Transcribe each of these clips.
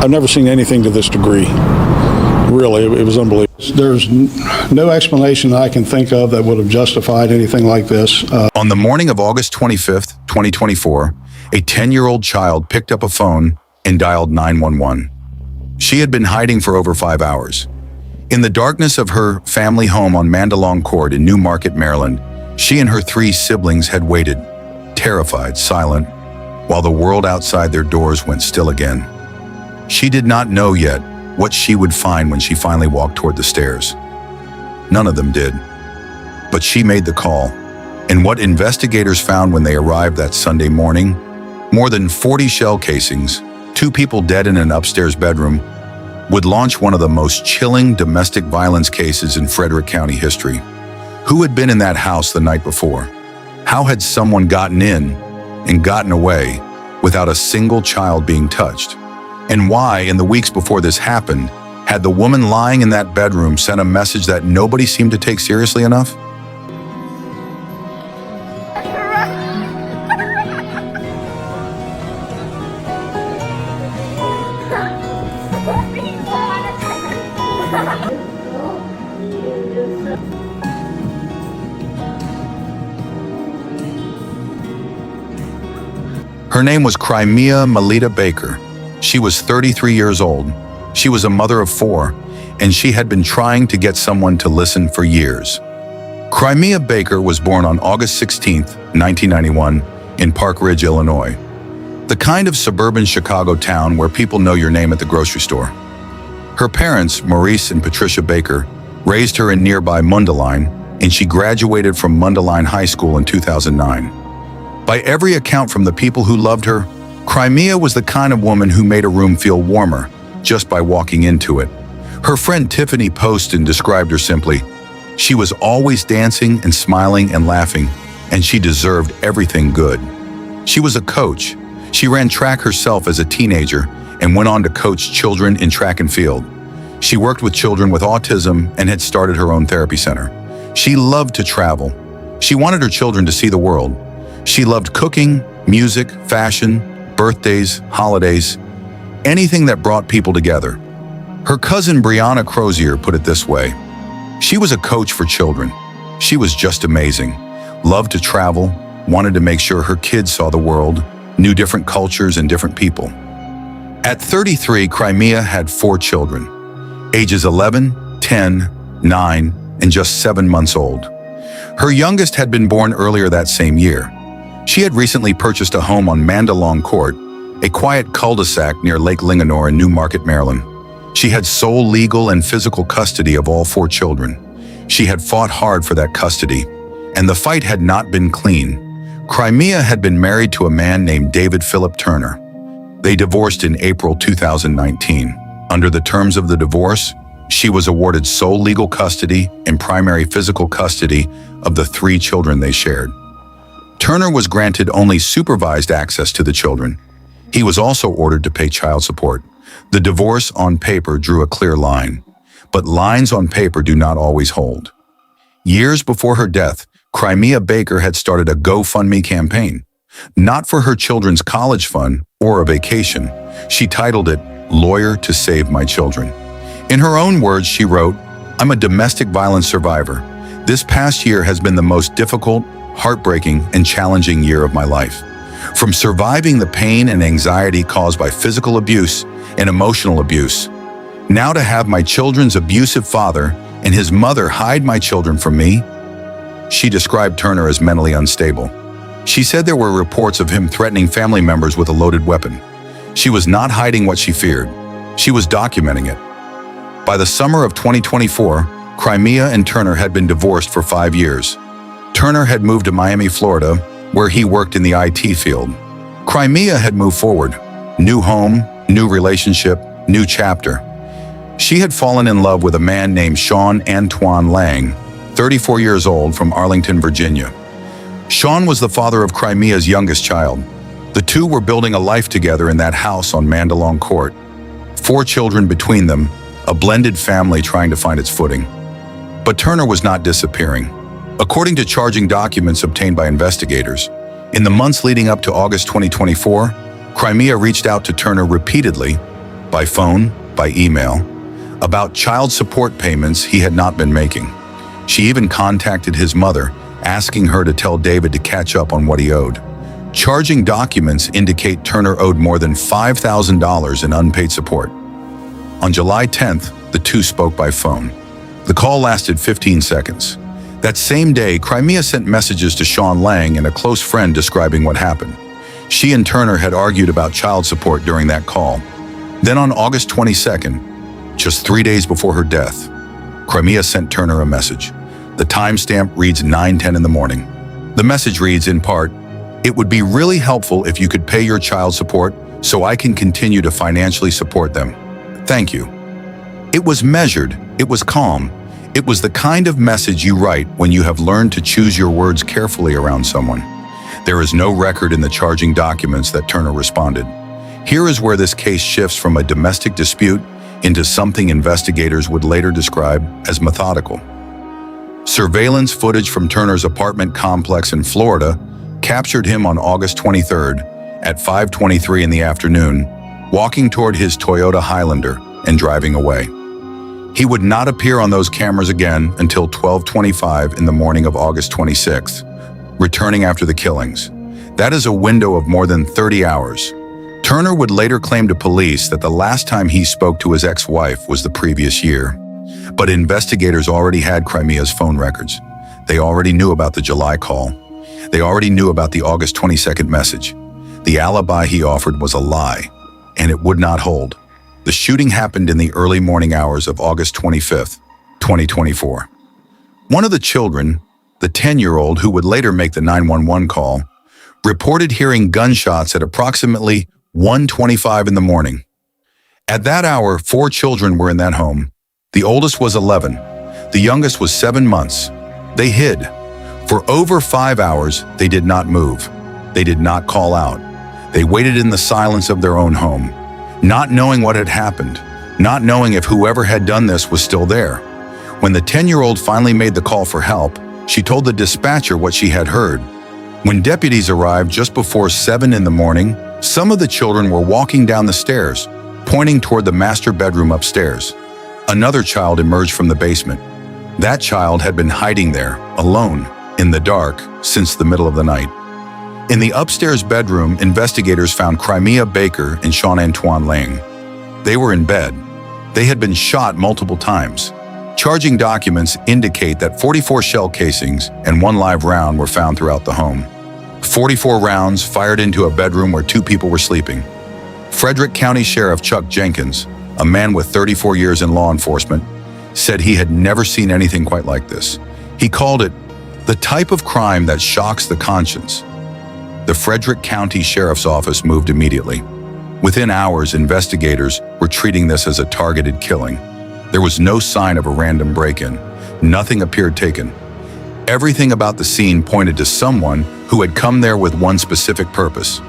I've never seen anything to this degree. Really, it was unbelievable. There's no explanation I can think of that would have justified anything like this. On the morning of August 25th, 2024, a 10-year-old child picked up a phone and dialed 911. She had been hiding for over 5 hours. In the darkness of her family home on Mandalong Court in Newmarket, Maryland, she and her 3 siblings had waited, terrified, silent, while the world outside their doors went still again. She did not know yet what she would find when she finally walked toward the stairs. None of them did. But she made the call, and what investigators found when they arrived that Sunday morning, more than 40 shell casings, 2 people dead in an upstairs bedroom, would launch one of the most chilling domestic violence cases in Frederick County history. Who had been in that house the night before? How had someone gotten in and gotten away without a single child being touched? And why, in the weeks before this happened, had the woman lying in that bedroom sent a message that nobody seemed to take seriously enough? Her name was Crimea Baker. She was 33 years old. She was a mother of 4, and she had been trying to get someone to listen for years. Crimea Baker was born on August 16, 1991, in Park Ridge, Illinois, the kind of suburban Chicago town where people know your name at the grocery store. Her parents, Maurice and Patricia Baker, raised her in nearby Mundelein, and she graduated from Mundelein High School in 2009. By every account from the people who loved her, Crimea was the kind of woman who made a room feel warmer just by walking into it. Her friend Tiffany Poston described her simply, "She was always dancing and smiling and laughing, and she deserved everything good." She was a coach. She ran track herself as a teenager and went on to coach children in track and field. She worked with children with autism and had started her own therapy center. She loved to travel. She wanted her children to see the world. She loved cooking, music, fashion, birthdays, holidays, anything that brought people together. Her cousin Brianna Crozier put it this way: she was a coach for children. She was just amazing, loved to travel, wanted to make sure her kids saw the world, knew different cultures and different people. At 33, Crimea had 4 children, ages 11, 10, 9, and just 7 months old. Her youngest had been born earlier that same year. She had recently purchased a home on Mandalong Court, a quiet cul-de-sac near Lake Linganore in Newmarket, Maryland. She had sole legal and physical custody of all 4 children. She had fought hard for that custody, and the fight had not been clean. Crimea had been married to a man named David Philip Turner. They divorced in April 2019. Under the terms of the divorce, she was awarded sole legal custody and primary physical custody of the 3 children they shared. Turner was granted only supervised access to the children. He was also ordered to pay child support. The divorce on paper drew a clear line, but lines on paper do not always hold. Years before her death, Crimea Baker had started a GoFundMe campaign, not for her children's college fund or a vacation. She titled it, "Lawyer to Save My Children." In her own words, she wrote, "I'm a domestic violence survivor. This past year has been the most difficult, heartbreaking, and challenging year of my life. From surviving the pain and anxiety caused by physical abuse and emotional abuse, now to have my children's abusive father and his mother hide my children from me." She described Turner as mentally unstable. She said there were reports of him threatening family members with a loaded weapon. She was not hiding what she feared. She was documenting it. By the summer of 2024, Crimea and Turner had been divorced for 5 years. Turner had moved to Miami, Florida, where he worked in the IT field. Crimea had moved forward. New home, new relationship, new chapter. She had fallen in love with a man named Sean Antoine Lang, 34 years old, from Arlington, Virginia. Sean was the father of Crimea's youngest child. The two were building a life together in that house on Mandalong Court. 4 children between them, a blended family trying to find its footing. But Turner was not disappearing. According to charging documents obtained by investigators, in the months leading up to August 2024, Crimea reached out to Turner repeatedly, by phone, by email, about child support payments he had not been making. She even contacted his mother, asking her to tell David to catch up on what he owed. Charging documents indicate Turner owed more than $5,000 in unpaid support. On July 10th, the two spoke by phone. The call lasted 15 seconds. That same day, Crimea sent messages to Sean Lang and a close friend describing what happened. She and Turner had argued about child support during that call. Then on August 22nd, just 3 days before her death, Crimea sent Turner a message. The timestamp reads 9:10 in the morning. The message reads in part, "It would be really helpful if you could pay your child support so I can continue to financially support them. Thank you." It was measured, it was calm. It was the kind of message you write when you have learned to choose your words carefully around someone. There is no record in the charging documents that Turner responded. Here is where this case shifts from a domestic dispute into something investigators would later describe as methodical. Surveillance footage from Turner's apartment complex in Florida captured him on August 23rd at 5:23 in the afternoon, walking toward his Toyota Highlander and driving away. He would not appear on those cameras again until 12:25 in the morning of August 26th, returning after the killings. That is a window of more than 30 hours. Turner would later claim to police that the last time he spoke to his ex-wife was the previous year. But investigators already had Crimea's phone records. They already knew about the July call. They already knew about the August 22nd message. The alibi he offered was a lie, and it would not hold. The shooting happened in the early morning hours of August 25th, 2024. One of the children, the 10-year-old who would later make the 911 call, reported hearing gunshots at approximately 1:25 in the morning. At that hour, 4 children were in that home. The oldest was 11. The youngest was 7 months. They hid. For over 5 hours, they did not move. They did not call out. They waited in the silence of their own home, not knowing what had happened, not knowing if whoever had done this was still there. When the 10-year-old finally made the call for help, she told the dispatcher what she had heard. When deputies arrived just before 7 in the morning, some of the children were walking down the stairs, pointing toward the master bedroom upstairs. Another child emerged from the basement. That child had been hiding there, alone, in the dark, since the middle of the night. In the upstairs bedroom, investigators found Crimea Baker and Sean Antoine Lang. They were in bed. They had been shot multiple times. Charging documents indicate that 44 shell casings and 1 live round were found throughout the home. 44 rounds fired into a bedroom where 2 people were sleeping. Frederick County Sheriff Chuck Jenkins, a man with 34 years in law enforcement, said he had never seen anything quite like this. He called it the type of crime that shocks the conscience. The Frederick County Sheriff's Office moved immediately. Within hours, investigators were treating this as a targeted killing. There was no sign of a random break-in. Nothing appeared taken. Everything about the scene pointed to someone who had come there with one specific purpose.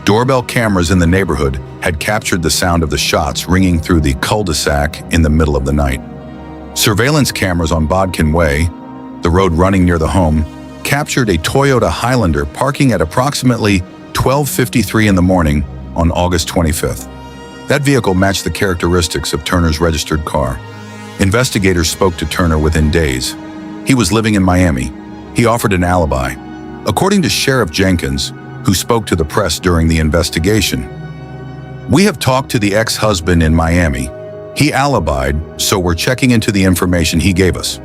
Doorbell cameras in the neighborhood had captured the sound of the shots ringing through the cul-de-sac in the middle of the night. Surveillance cameras on Bodkin Way, the road running near the home, captured a Toyota Highlander parking at approximately 12:53 in the morning on August 25th. That vehicle matched the characteristics of Turner's registered car. Investigators spoke to Turner within days. He was living in Miami. He offered an alibi. According to Sheriff Jenkins, who spoke to the press during the investigation, "We have talked to the ex-husband in Miami. He alibied, so we're checking into the information he gave us."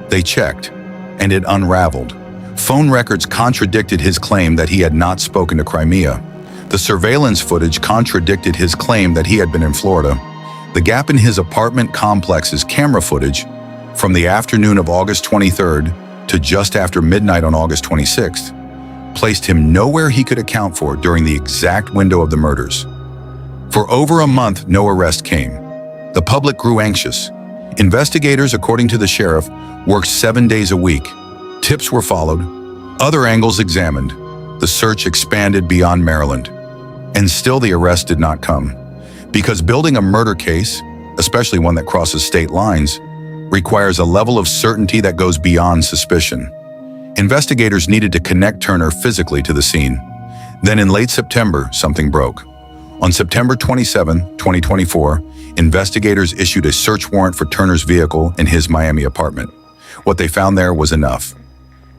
They checked, and it unraveled. Phone records contradicted his claim that he had not spoken to Crimea. The surveillance footage contradicted his claim that he had been in Florida. The gap in his apartment complex's camera footage from the afternoon of August 23rd to just after midnight on August 26th placed him nowhere he could account for during the exact window of the murders. For over a month, no arrest came. The public grew anxious. Investigators, according to the sheriff, worked 7 days a week. Tips were followed, other angles examined. The search expanded beyond Maryland. And still the arrest did not come. Because building a murder case, especially one that crosses state lines, requires a level of certainty that goes beyond suspicion. Investigators needed to connect Turner physically to the scene. Then in late September, something broke. On September 27, 2024, investigators issued a search warrant for Turner's vehicle in his Miami apartment. What they found there was enough.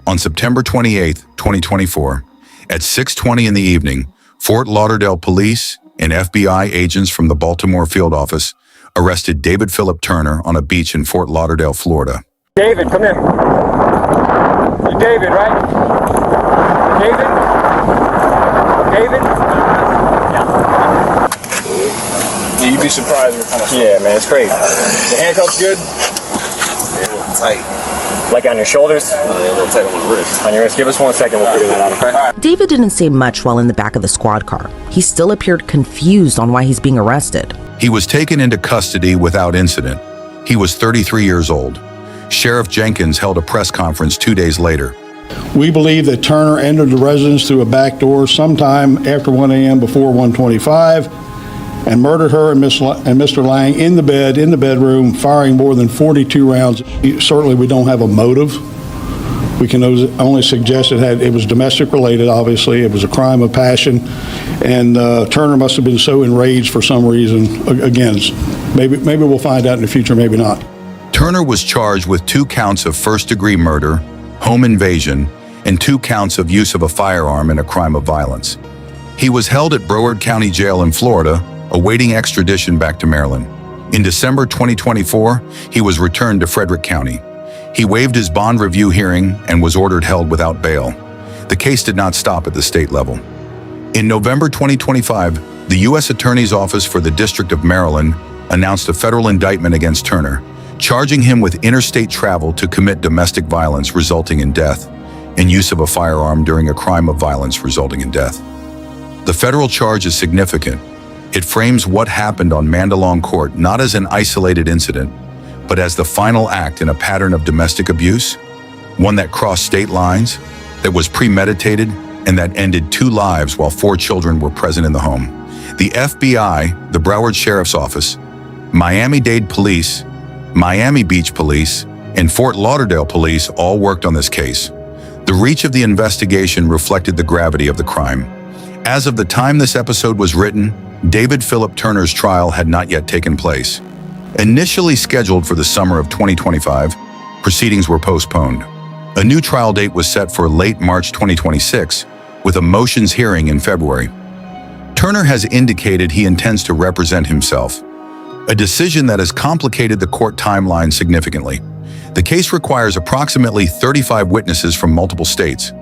On September 28, 2024, at 6:20 in the evening, Fort Lauderdale police and FBI agents from the Baltimore field office arrested David Philip Turner on a beach in Fort Lauderdale, Florida. David, come here. You're David, right? David? David? Yeah, you'd be surprised what kind of stuff. Yeah, man, it's crazy. The handcuffs good? They're a little tight. Like on your shoulders? They're a little tight on my wrist. On your wrist? Give us 1 second, we'll figure that out, okay? David didn't say much while in the back of the squad car. He still appeared confused on why he's being arrested. He was taken into custody without incident. He was 33 years old. Sheriff Jenkins held a press conference 2 days later. We believe that Turner entered the residence through a back door sometime after 1 a.m. before 1:25 and murdered her and Mr. Lang in the bedroom, firing more than 42 rounds. Certainly, we don't have a motive. We can only suggest it was domestic related, obviously. It was a crime of passion, and Turner must have been so enraged for some reason. Again, maybe we'll find out in the future, maybe not. Turner was charged with 2 counts of first-degree murder, home invasion, and 2 counts of use of a firearm in a crime of violence. He was held at Broward County Jail in Florida, awaiting extradition back to Maryland. In December 2024, he was returned to Frederick County. He waived his bond review hearing and was ordered held without bail. The case did not stop at the state level. In November 2025, the U.S. Attorney's Office for the District of Maryland announced a federal indictment against Turner, charging him with interstate travel to commit domestic violence resulting in death and use of a firearm during a crime of violence resulting in death. The federal charge is significant. It frames what happened on Mandalong Court not as an isolated incident, but as the final act in a pattern of domestic abuse, one that crossed state lines, that was premeditated, and that ended 2 lives while 4 children were present in the home. The FBI, the Broward Sheriff's Office, Miami-Dade Police, Miami Beach Police, and Fort Lauderdale Police all worked on this case. The reach of the investigation reflected the gravity of the crime. As of the time this episode was written, David Philip Turner's trial had not yet taken place. Initially scheduled for the summer of 2025, proceedings were postponed. A new trial date was set for late March 2026, with a motions hearing in February. Turner has indicated he intends to represent himself, a decision that has complicated the court timeline significantly. The case requires approximately 35 witnesses from multiple states.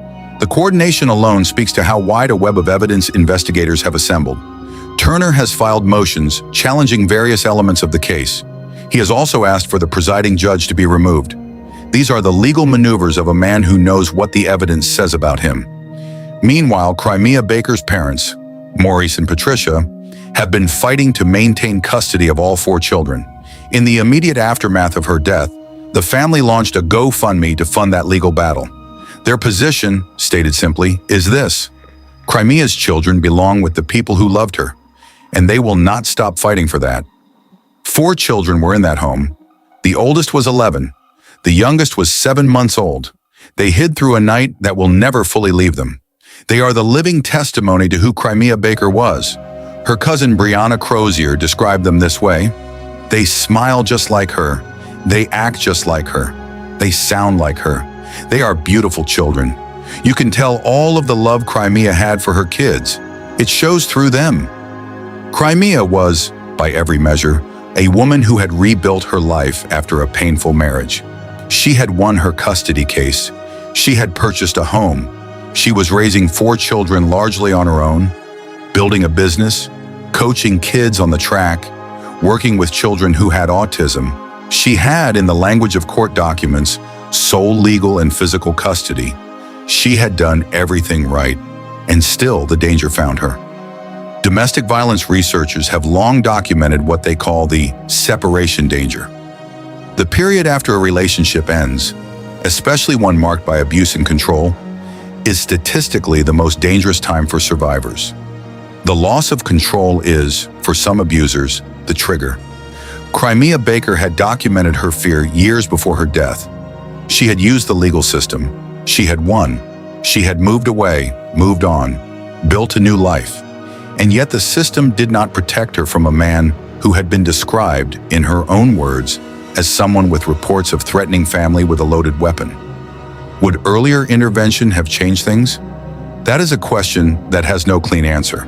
The coordination alone speaks to how wide a web of evidence investigators have assembled. Turner has filed motions challenging various elements of the case. He has also asked for the presiding judge to be removed. These are the legal maneuvers of a man who knows what the evidence says about him. Meanwhile, Crimea Baker's parents, Maurice and Patricia, have been fighting to maintain custody of all 4 children. In the immediate aftermath of her death, the family launched a GoFundMe to fund that legal battle. Their position, stated simply, is this: Crimea's children belong with the people who loved her, and they will not stop fighting for that. 4 children were in that home. The oldest was 11. The youngest was 7 months old. They hid through a night that will never fully leave them. They are the living testimony to who Crimea Baker was. Her cousin Brianna Crozier described them this way: they smile just like her. They act just like her. They sound like her. They are beautiful children. You can tell all of the love Crimea had for her kids. It shows through them. Crimea was, by every measure, a woman who had rebuilt her life after a painful marriage. She had won her custody case. She had purchased a home. She was raising 4 children largely on her own, building a business, coaching kids on the track, working with children who had autism. She had, in the language of court documents, sole legal and physical custody. She had done everything right, and still the danger found her. Domestic violence researchers have long documented what they call the separation danger. The period after a relationship ends, especially one marked by abuse and control, is statistically the most dangerous time for survivors. The loss of control is, for some abusers, the trigger. Crimea Baker had documented her fear years before her death. She had used the legal system. She had won. She had moved away, moved on, built a new life. And yet the system did not protect her from a man who had been described, in her own words, as someone with reports of threatening family with a loaded weapon. Would earlier intervention have changed things? That is a question that has no clean answer.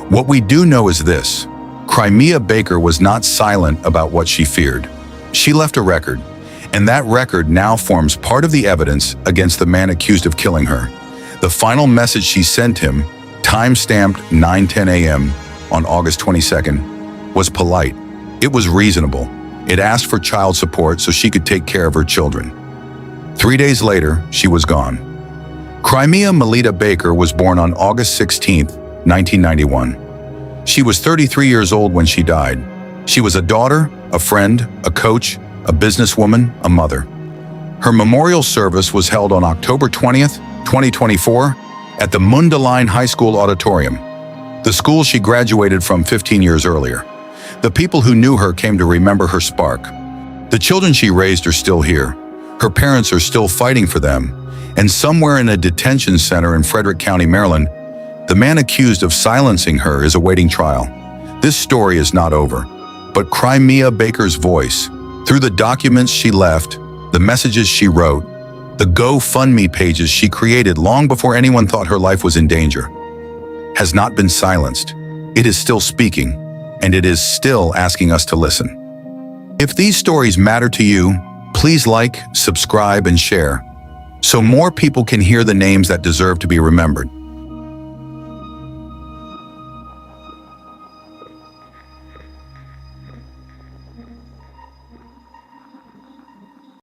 What we do know is this: Crimea Baker was not silent about what she feared. She left a record, and that record now forms part of the evidence against the man accused of killing her. The final message she sent him, time-stamped 9:10 a.m. on August 22nd, was polite. It was reasonable. It asked for child support so she could take care of her children. 3 days later, she was gone. Crimea Baker was born on August 16, 1991. She was 33 years old when she died. She was a daughter, a friend, a coach, a businesswoman, a mother. Her memorial service was held on October 20th, 2024, at the Mundelein High School auditorium, the school she graduated from 15 years earlier. The people who knew her came to remember her spark. The children she raised are still here. Her parents are still fighting for them. And somewhere in a detention center in Frederick County, Maryland, the man accused of silencing her is awaiting trial. This story is not over, but Crimea Baker's voice, through the documents she left, the messages she wrote, the GoFundMe pages she created long before anyone thought her life was in danger, has not been silenced. It is still speaking, and it is still asking us to listen. If these stories matter to you, please like, subscribe, and share, so more people can hear the names that deserve to be remembered.